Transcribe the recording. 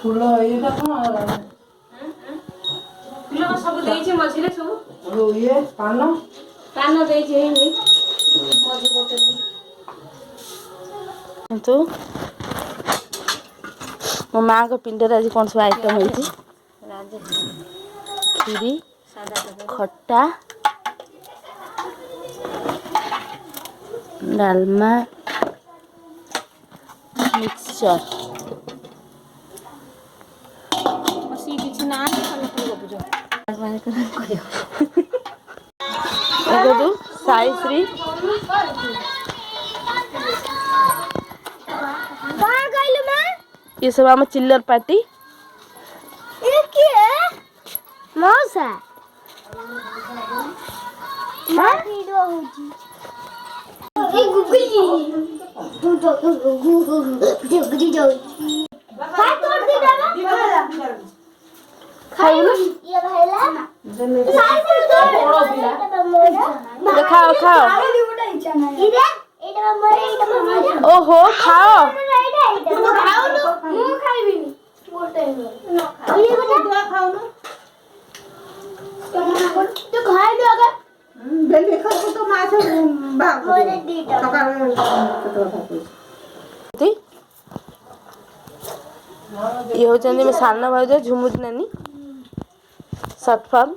फूल ये फूल सब देइछे मझिरे सब ये पान कान देइछे हे मझि पटे तो मो माँ को पिंडर आज कौन सब आइटम होती खीरी खट्टा डालमा मिक्सचर बसी किछ ना तले को बुझो माने करियो एगो दू साई श्री ये सब आम चिल्लर पार्टी मौसा खाओ खाओ ओहो खाओ ये होचंदी में सालना भाई जो झुमुद नानी शॉर्ट फॉर्म